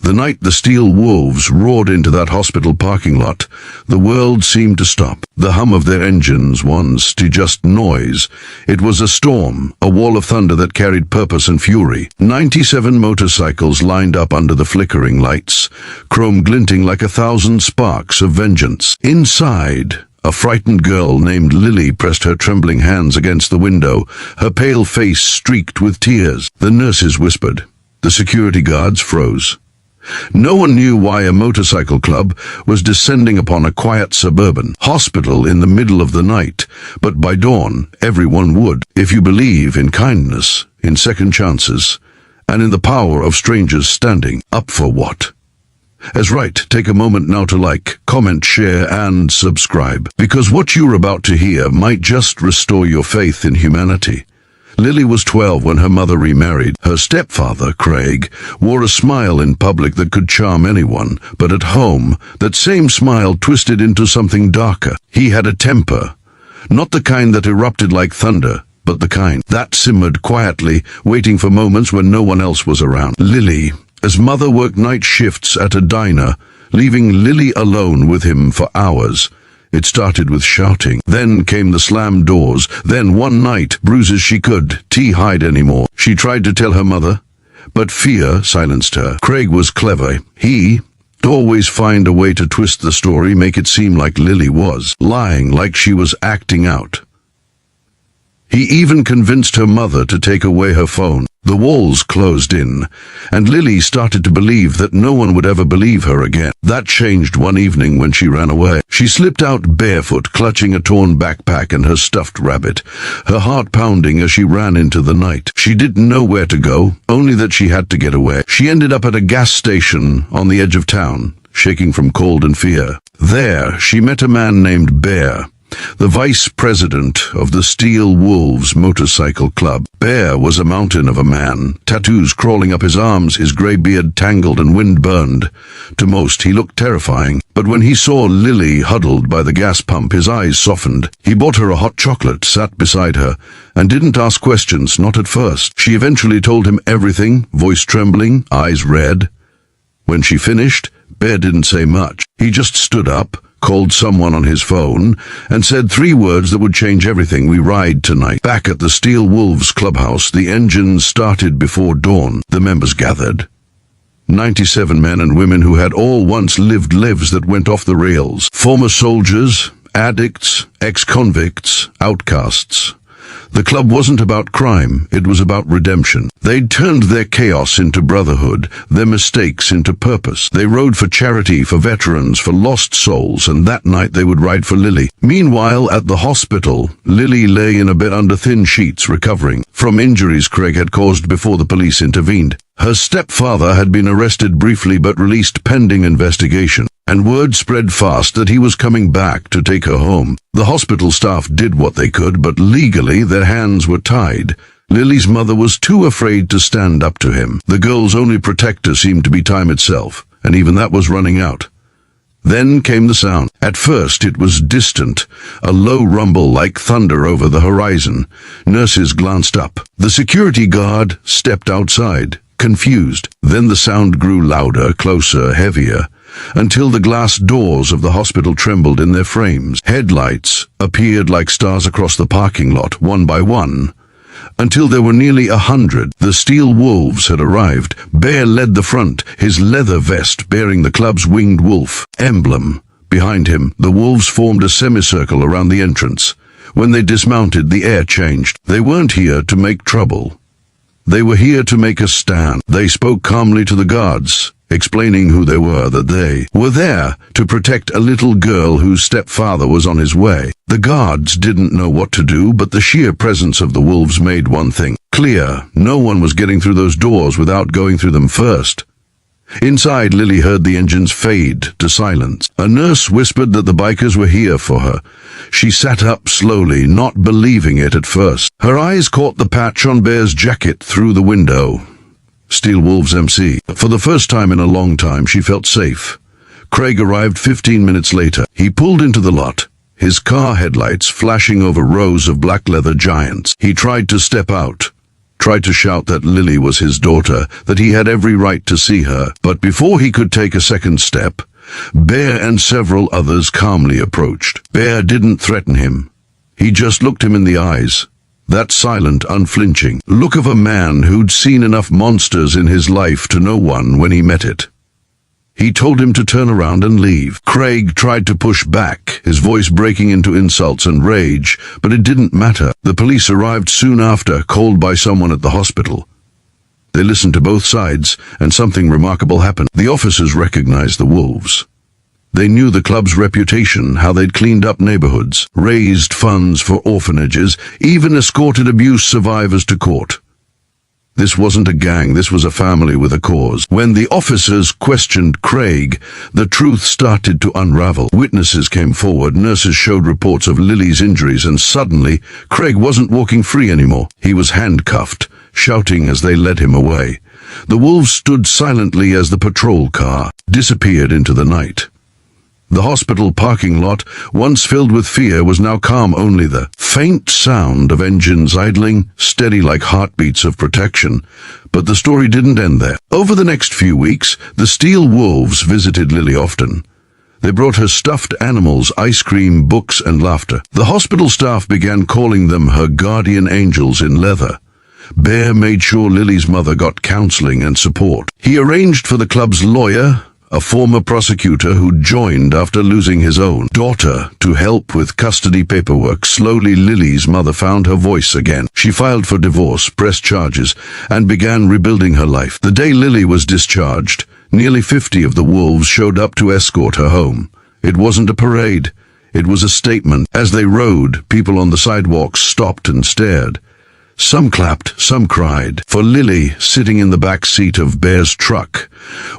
The night the steel wolves roared into that hospital parking lot, the world seemed to stop. The hum of their engines once to just noise. It was a storm, a wall of thunder that carried purpose and fury. 97 motorcycles lined up under the flickering lights, chrome glinting like 1,000 sparks of vengeance. Inside, a frightened girl named Lily pressed her trembling hands against the window, her pale face streaked with tears. The nurses whispered. The security guards froze. No one knew why a motorcycle club was descending upon a quiet suburban hospital in the middle of the night, but by dawn everyone would, if you believe in kindness, in second chances, and in the power of strangers standing up for what. As right, take a moment now to like, comment, share, and subscribe, because what you're about to hear might just restore your faith in humanity. Lily was 12 when her mother remarried. Her stepfather, Craig, wore a smile in public that could charm anyone, but at home, that same smile twisted into something darker. He had a temper, not the kind that erupted like thunder, but the kind that simmered quietly, waiting for moments when no one else was around. Lily, as mother worked night shifts at a diner, leaving Lily alone with him for hours. It started with shouting, then came the slammed doors, then one night, bruises she could hide anymore. She tried to tell her mother, but fear silenced her. Craig was clever. He'd always find a way to twist the story, make it seem like Lily was lying, like she was acting out. He even convinced her mother to take away her phone. The walls closed in, and Lily started to believe that no one would ever believe her again. That changed one evening when she ran away. She slipped out barefoot, clutching a torn backpack and her stuffed rabbit, her heart pounding as she ran into the night. She didn't know where to go, only that she had to get away. She ended up at a gas station on the edge of town, shaking from cold and fear. There, she met a man named Bear, the vice president of the Steel Wolves Motorcycle Club. Bear was a mountain of a man, tattoos crawling up his arms, his grey beard tangled and wind-burned. To most, he looked terrifying, but when he saw Lily huddled by the gas pump, his eyes softened. He bought her a hot chocolate, sat beside her, and didn't ask questions, not at first. She eventually told him everything, voice trembling, eyes red. When she finished, Bear didn't say much. He just stood up, called someone on his phone, and said 3 words that would change everything. We ride tonight. Back at the Steel Wolves clubhouse, the engines started before dawn. The members gathered. 97 men and women who had all once lived lives that went off the rails. Former soldiers, addicts, ex-convicts, outcasts. The club wasn't about crime, it was about redemption. They'd turned their chaos into brotherhood, their mistakes into purpose. They rode for charity, for veterans, for lost souls, and that night they would ride for Lily. Meanwhile, at the hospital, Lily lay in a bed under thin sheets, recovering from injuries Craig had caused before the police intervened. Her stepfather had been arrested briefly but released pending investigation, and word spread fast that he was coming back to take her home. The hospital staff did what they could, but legally their hands were tied. Lily's mother was too afraid to stand up to him. The girl's only protector seemed to be time itself, and even that was running out. Then came the sound. At first it was distant, a low rumble like thunder over the horizon. Nurses glanced up. The security guard stepped outside, confused. Then the sound grew louder, closer, heavier, until the glass doors of the hospital trembled in their frames. Headlights appeared like stars across the parking lot, one by one, until there were nearly 100. The Steel Wolves had arrived. Bear led the front, his leather vest bearing the club's winged wolf emblem. Behind him, the wolves formed a semicircle around the entrance. When they dismounted, the air changed. They weren't here to make trouble. They were here to make a stand. They spoke calmly to the guards, explaining who they were, that they were there to protect a little girl whose stepfather was on his way. The guards didn't know what to do, but the sheer presence of the wolves made one thing clear: no one was getting through those doors without going through them first. Inside, Lily heard the engines fade to silence. A nurse whispered that the bikers were here for her. She sat up slowly, not believing it at first. Her eyes caught the patch on Bear's jacket through the window. Steel Wolves MC. For the first time in a long time, she felt safe. Craig arrived 15 minutes later. He pulled into the lot, his car headlights flashing over rows of black leather giants. He tried to step out, tried to shout that Lily was his daughter, that he had every right to see her. But before he could take a second step, Bear and several others calmly approached. Bear didn't threaten him. He just looked him in the eyes. That silent, unflinching look of a man who'd seen enough monsters in his life to know one when he met it. He told him to turn around and leave. Craig tried to push back, his voice breaking into insults and rage, but it didn't matter. The police arrived soon after, called by someone at the hospital. They listened to both sides, and something remarkable happened. The officers recognized the wolves. They knew the club's reputation, how they'd cleaned up neighborhoods, raised funds for orphanages, even escorted abuse survivors to court. This wasn't a gang, this was a family with a cause. When the officers questioned Craig, the truth started to unravel. Witnesses came forward, nurses showed reports of Lily's injuries, and suddenly, Craig wasn't walking free anymore. He was handcuffed, shouting as they led him away. The wolves stood silently as the patrol car disappeared into the night. The hospital parking lot, once filled with fear, was now calm, only the faint sound of engines idling, steady like heartbeats of protection. But the story didn't end there. Over the next few weeks, the steel wolves visited Lily often. They brought her stuffed animals, ice cream, books, and laughter. The hospital staff began calling them her guardian angels in leather. Bear made sure Lily's mother got counseling and support. He arranged for the club's lawyer, a former prosecutor who joined after losing his own daughter, to help with custody paperwork. Slowly, Lily's mother found her voice again. She filed for divorce, pressed charges, and began rebuilding her life. The day Lily was discharged, nearly 50 of the wolves showed up to escort her home. It wasn't a parade. It was a statement. As they rode, people on the sidewalks stopped and stared. Some clapped, some cried. For Lily, sitting in the back seat of Bear's truck,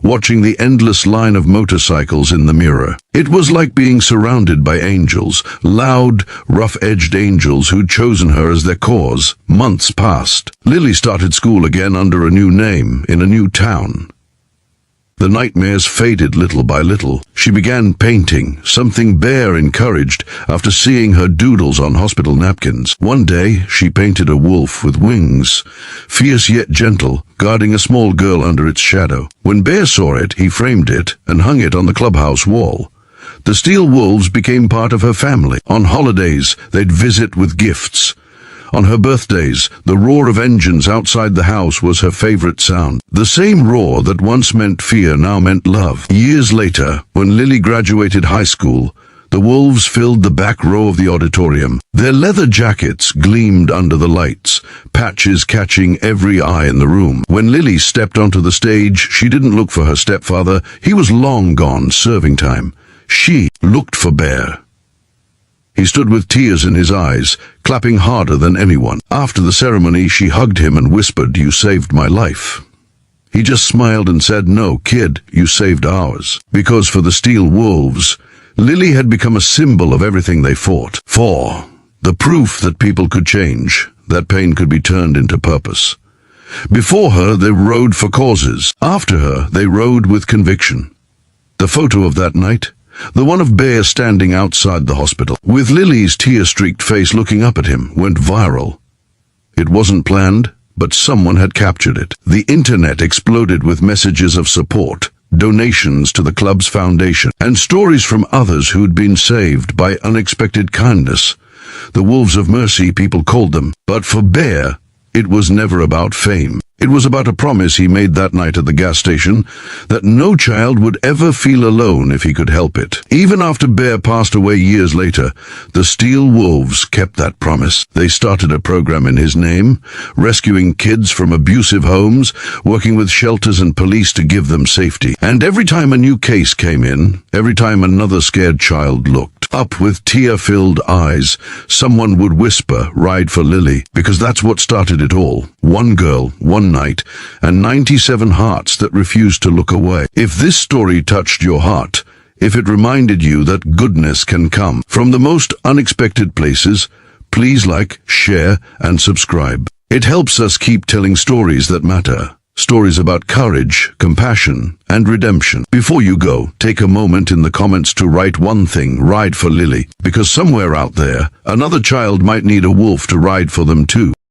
watching the endless line of motorcycles in the mirror, it was like being surrounded by angels, loud, rough-edged angels who'd chosen her as their cause. Months passed. Lily started school again under a new name, in a new town. The nightmares faded little by little. She began painting, something Bear encouraged after seeing her doodles on hospital napkins. One day, she painted a wolf with wings, fierce yet gentle, guarding a small girl under its shadow. When Bear saw it, he framed it and hung it on the clubhouse wall. The steel wolves became part of her family. On holidays, they'd visit with gifts. On her birthdays, the roar of engines outside the house was her favorite sound. The same roar that once meant fear now meant love. Years later, when Lily graduated high school, the wolves filled the back row of the auditorium. Their leather jackets gleamed under the lights, patches catching every eye in the room. When Lily stepped onto the stage, she didn't look for her stepfather. He was long gone, serving time. She looked for Bear. He stood with tears in his eyes, clapping harder than anyone. After the ceremony, she hugged him and whispered, "You saved my life." He just smiled and said, "No, kid, you saved ours." Because for the steel wolves, Lily had become a symbol of everything they fought for. The proof that people could change, that pain could be turned into purpose. Before her, they rode for causes. After her, they rode with conviction. The photo of that night, the one of Bear standing outside the hospital, with Lily's tear-streaked face looking up at him, went viral. It wasn't planned, but someone had captured it. The internet exploded with messages of support, donations to the club's foundation, and stories from others who'd been saved by unexpected kindness. The Wolves of Mercy, people called them. But for Bear, it was never about fame. It was about a promise he made that night at the gas station, that no child would ever feel alone if he could help it. Even after Bear passed away years later, the Steel Wolves kept that promise. They started a program in his name, rescuing kids from abusive homes, working with shelters and police to give them safety. And every time a new case came in, every time another scared child looked up with tear-filled eyes, someone would whisper, "Ride for Lily," because that's what started it all. One girl, one night, and 97 hearts that refused to look away. If this story touched your heart, if it reminded you that goodness can come from the most unexpected places, please like, share, and subscribe. It helps us keep telling stories that matter. Stories about courage, compassion, and redemption. Before you go, take a moment in the comments to write one thing: ride for Lily, because somewhere out there, another child might need a wolf to ride for them too.